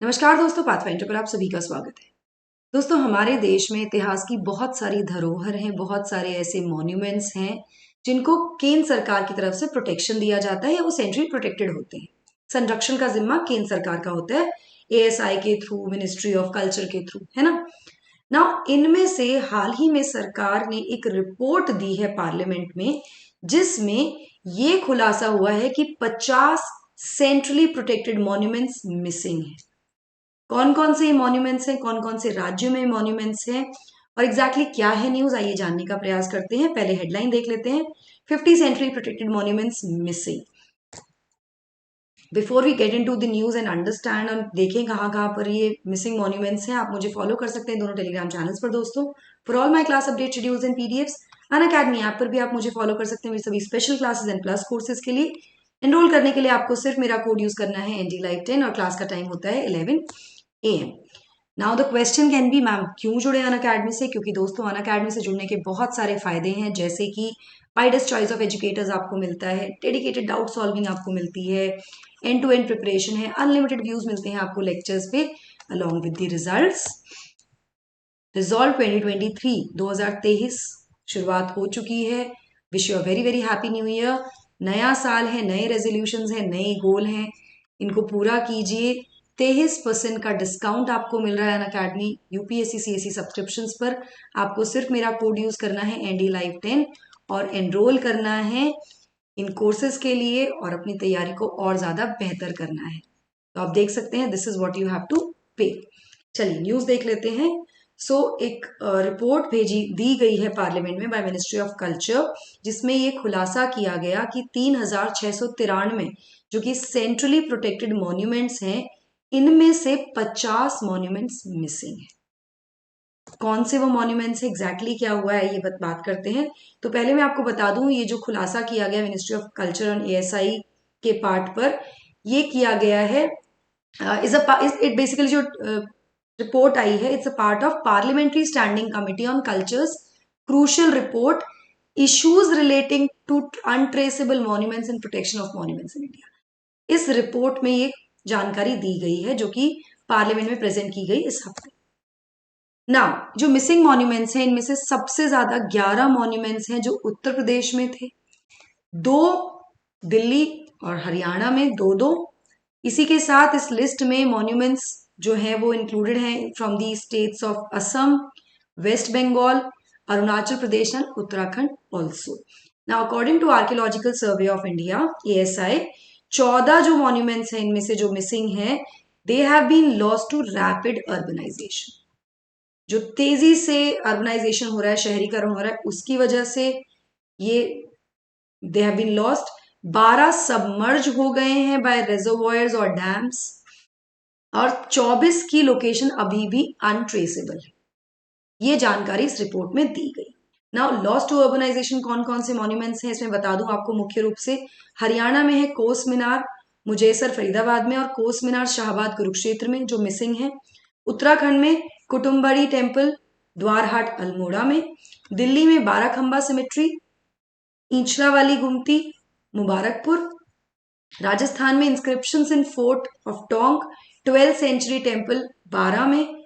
नमस्कार दोस्तों, पाथफाइंडर पर आप सभी का स्वागत है। दोस्तों, हमारे देश में इतिहास की बहुत सारी धरोहर हैं, बहुत सारे ऐसे मॉन्यूमेंट्स हैं जिनको केंद्र सरकार की तरफ से प्रोटेक्शन दिया जाता है या वो सेंट्रली प्रोटेक्टेड होते हैं। संरक्षण का जिम्मा केंद्र सरकार का होता है, एएसआई के थ्रू, मिनिस्ट्री ऑफ कल्चर के थ्रू, है ना। ना इनमें से हाल ही में सरकार ने एक रिपोर्ट दी है पार्लियामेंट में, जिसमें ये खुलासा हुआ है कि 50 सेंट्रली प्रोटेक्टेड मॉन्यूमेंट्स मिसिंग है। कौन कौन से मॉन्यूमेंट्स हैं, कौन कौन से राज्यों में मॉन्यूमेंट्स हैं और एग्जैक्टली क्या है न्यूज, आइए जानने का प्रयास करते हैं। पहले हेडलाइन देख लेते हैं, 50 centrally protected monuments missing. Before we get into the news and understand और देखें कहाँ कहाँ पर ये मिसिंग मॉन्यूमेंट्स हैं, आप मुझे फॉलो कर सकते हैं दोनों टेलीग्राम चैनल्स पर दोस्तों। For all my class update schedules and PDFs, Unacademy app पर भी आप मुझे फॉलो कर सकते हैं मेरे सभी special classes and plus courses के लिए। एनरोल करने के लिए आपको सिर्फ मेरा कोड यूज करना है ND-Live10 और क्लास का टाइम होता है 11 AM। Now the question can be, ma'am क्यों जुड़े अनअकैडमी से? क्योंकि दोस्तों अनअकैडमी से जुड़ने के बहुत सारे फायदे हैं, जैसे कि वाइडेस्ट चॉइस ऑफ एजुकेटर्स आपको मिलता है, डेडिकेटेड डाउट सॉल्विंग आपको मिलती है, एंड टू एंड प्रिपरेशन है, अनलिमिटेड व्यूज मिलते हैं आपको लेक्चर्स पे, along with the results. Resolve 2023 शुरुआत हो चुकी है। Wish you a very very happy new year. नया साल है, नए रेजोल्यूशंस हैं, नए गोल हैं, इनको पूरा कीजिए। 23% का डिस्काउंट आपको मिल रहा है अनअकैडमी यूपीएससी सीएससी सब्सक्रिप्शंस पर। आपको सिर्फ मेरा कोड यूज करना है ND-Live10 और एनरोल करना है इन कोर्सेज के लिए और अपनी तैयारी को और ज्यादा बेहतर करना है। तो आप देख सकते हैं, this is what you have to pay. चलिए 93 देख लेते हैं। एक रिपोर्ट दी गई है पार्लियामेंट में बाय मिनिस्ट्री ऑफ कल्चर, जिसमें ये खुलासा किया गया कि 3693 जो कि सेंट्रली प्रोटेक्टेड मॉन्यूमेंट्स हैं, इनमें से 50 मॉन्यूमेंट्स मिसिंग है। कौन से वो मॉन्यूमेंट्स है, एग्जैक्टली क्या हुआ है, ये बात करते हैं। तो पहले मैं आपको बता दूं, ये जो खुलासा किया गया मिनिस्ट्री ऑफ कल्चर और एएसआई के पार्ट पर, ये किया गया है इट बेसिकली जो रिपोर्ट आई है, it's a part of parliamentary standing committee on culture's crucial report issues relating to untraceable monuments and protection of monuments in India. इस रिपोर्ट में ये जानकारी दी गई है, जो कि पार्लियामेंट में प्रेजेंट की गई इस हफ्ते। ना जो मिसिंग मॉन्यूमेंट्स हैं, इनमें से सबसे ज्यादा 11 मॉन्यूमेंट्स हैं जो उत्तर प्रदेश में थे, 2 दिल्ली और हरियाणा में, 2-2। इसी के साथ इस लिस्ट में मॉन्यूमेंट्स जो हैं वो इंक्लूडेड हैं from the states of Assam, West Bengal, Arunachal Pradesh and Uttarakhand also. Now according to archaeological survey of India ASI, 14 जो मॉन्यूमेंट्स हैं इनमें से जो मिसिंग हैं, they have been lost to rapid urbanisation. जो तेजी से अर्बनाइजेशन हो रहा है, शहरीकरण हो रहा है, उसकी वजह से ये they have been lost. 12 submerge हो गए हैं बाय रिजर्वॉयर्स और डैम्स, और 24 की लोकेशन अभी भी अनट्रेसेबल है। ये जानकारी इस रिपोर्ट में दी गई। नाउ लॉस्ट टू अर्बनाइजेशन कौन कौन से मॉन्यूमेंट्स हैं, इसमें बता दूं आपको। मुख्य रूप से हरियाणा में है कोस मीनार, मुजेसर फरीदाबाद में, और कोस मीनार शाहबाद कुरुक्षेत्र में जो मिसिंग है। उत्तराखंड में कुटुम्बड़ी टेम्पल द्वारहाट अल्मोड़ा में। दिल्ली में बाराखंबा सिमेट्री, ईंचला वाली गुमती मुबारकपुर। राजस्थान में inscriptions in fort of Tonk 12th century temple 12 में,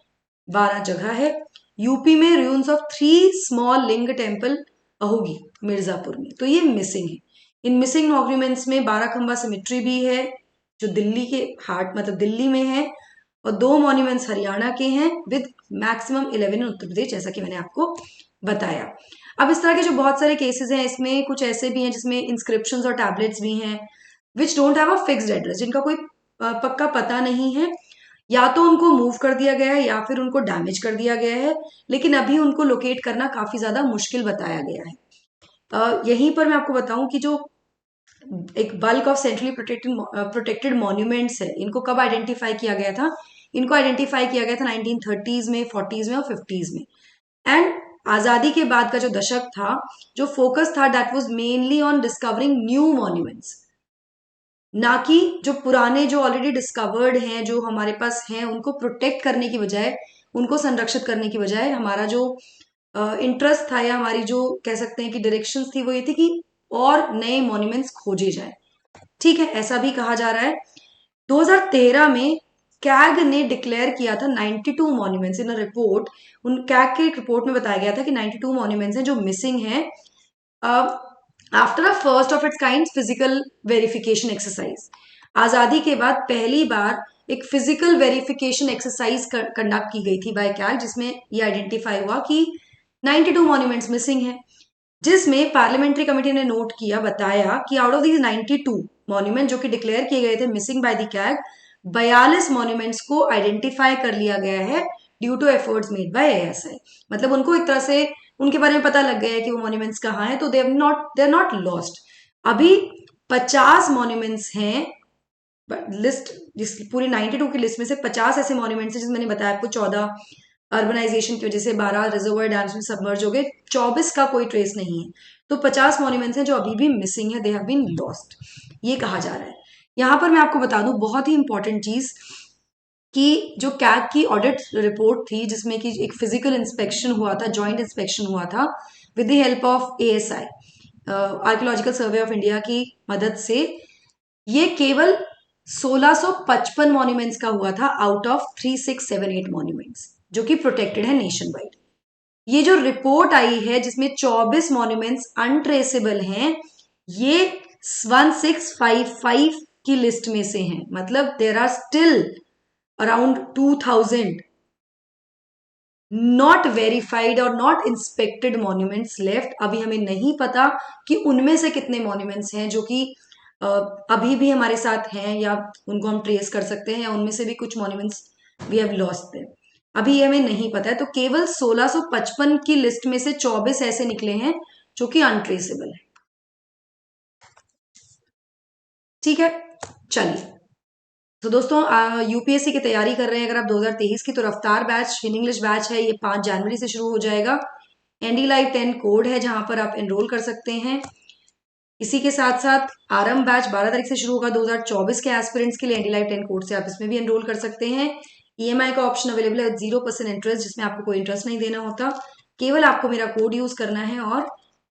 12 जगह है। यूपी में ruins ऑफ 3 स्मॉल लिंग टेम्पल अहोगी मिर्जापुर में। तो ये मिसिंग है। इन मिसिंग मॉन्यूमेंट्स में बाराखंबा सिमेट्री भी है, जो दिल्ली के हार्ट मतलब दिल्ली में है, और 2 मॉन्यूमेंट्स हरियाणा के हैं विद मैक्सिमम 11 इन उत्तर प्रदेश, जैसा कि मैंने आपको बताया। अब इस तरह के जो बहुत सारे केसेस हैं, इसमें कुछ ऐसे भी हैं जिसमें इंस्क्रिप्शंस और टैबलेट्स भी हैं which don't have a fixed address, जिनका कोई पक्का पता नहीं है। या तो उनको मूव कर दिया गया है या फिर उनको डैमेज कर दिया गया है, लेकिन अभी उनको लोकेट करना काफी ज्यादा मुश्किल बताया गया है। यहीं पर मैं आपको बताऊं कि जो एक bulk of centrally protected monuments है, इनको कब आइडेंटिफाई किया गया था? इनको आइडेंटिफाई किया गया था 1930s में, 40s में और 50s में। एंड आजादी के बाद का जो दशक था, जो फोकस था, that was mainly on discovering new monuments, ना कि जो पुराने जो ऑलरेडी डिस्कवर्ड हैं, जो हमारे पास हैं, उनको प्रोटेक्ट करने की बजाय, उनको संरक्षित करने की बजाय, हमारा जो इंटरेस्ट था या हमारी जो कह सकते हैं कि डायरेक्शंस थी, वो ये थी कि और नए मॉन्यूमेंट्स खोजे जाए। ठीक है, ऐसा भी कहा जा रहा है। 2013 में कैग ने डिक्लेयर किया था 92 मॉन्यूमेंट्स इन अ रिपोर्ट। उन कैग के रिपोर्ट में बताया गया था कि 92 मॉन्यूमेंट्स हैं जो मिसिंग हैं after a first of its kind physical verification exercise. आजादी के बाद पहली बार एक फिजिकल वेरिफिकेशन एक्सरसाइज कंडक्ट की गई थी बाय कैग, जिसमें ये आइडेंटिफाई हुआ कि 92 मॉन्यूमेंट्स मिसिंग हैं, जिसमें पार्लियामेंट्री कमेटी ने नोट किया, बताया कि आउट ऑफ दीज 92 मॉन्यूमेंट जो कि डिक्लेयर किए गए थे missing by the CAG, 42 monuments को आइडेंटिफाई कर लिया गया है due to efforts made by ASI. मतलब उनको एक तरह से उनके बारे में पता लग गया है कि वो मॉन्यूमेंट्स कहाँ हैं, तो दे आर नॉट लॉस्ट। अभी 50 मॉन्यूमेंट्स हैं लिस्ट, जिस पूरी 92 की लिस्ट में से 50 ऐसे मॉन्यूमेंट्स हैं, जिसमें मैंने बताया आपको 14 अर्बनाइजेशन की वजह से, 12 रिजर्वर डैम्स में सबमर्ज हो गए, 24 का कोई ट्रेस नहीं है। तो 50 मॉन्यूमेंट्स हैं जो अभी भी मिसिंग है, दे हैव बीन लॉस्ट, ये कहा जा रहा है। यहां पर मैं आपको बता दूं बहुत ही इंपॉर्टेंट चीज कि जो कैग की ऑडिट रिपोर्ट थी, जिसमें कि एक फिजिकल इंस्पेक्शन हुआ था, जॉइंट इंस्पेक्शन हुआ था with the help of ASI, archaeological survey of India की मदद से, ये केवल 1655 मॉन्यूमेंट्स का हुआ था आउट ऑफ 3678 मॉन्यूमेंट्स जो कि प्रोटेक्टेड है नेशन वाइड। ये जो रिपोर्ट आई है जिसमें 24 मॉन्यूमेंट्स अनट्रेसेबल हैं, ये 1655 की लिस्ट में से हैं। मतलब there are still around 2000 not verified और नॉट इंस्पेक्टेड मॉन्यूमेंट्स लेफ्ट। अभी हमें नहीं पता कि उनमें से कितने मॉन्यूमेंट्स हैं जो कि अभी भी हमारे साथ हैं या उनको हम ट्रेस कर सकते हैं, या उनमें से भी कुछ monuments we have lost them, अभी ये हमें नहीं पता है। तो केवल 1655 की लिस्ट में से 24 ऐसे निकले हैं जो कि अनट्रेसेबल है। ठीक है, चलिए। तो दोस्तों यूपीएससी की तैयारी कर रहे हैं अगर आप 2023 की, तो रफ्तार बैच इन इंग्लिश बैच है, ये 5 जनवरी से शुरू हो जाएगा। एनडी लाइव 10 कोड है जहां पर आप एनरोल कर सकते हैं। इसी के साथ साथ आरंभ बैच 12 तारीख से शुरू होगा 2024 के एस्पिरेंट्स के लिए। एनडी लाइव 10 कोड से आप इसमें भी एनरोल कर सकते हैं। ईएमआई का ऑप्शन अवेलेबल है 0% इंटरेस्ट, जिसमें आपको कोई इंटरेस्ट नहीं देना होता, केवल आपको मेरा कोड यूज करना है और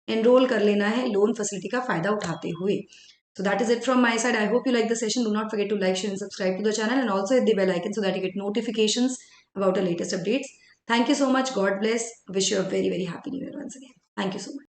एनरोल कर लेना है लोन फैसिलिटी का फायदा उठाते हुए। So that is it from my side. I hope you like the session. Do not forget to like, share and subscribe to the channel, and also hit the bell icon so that you get notifications about our latest updates. Thank you so much. God bless. Wish you a very, very happy new year once again. Thank you so much.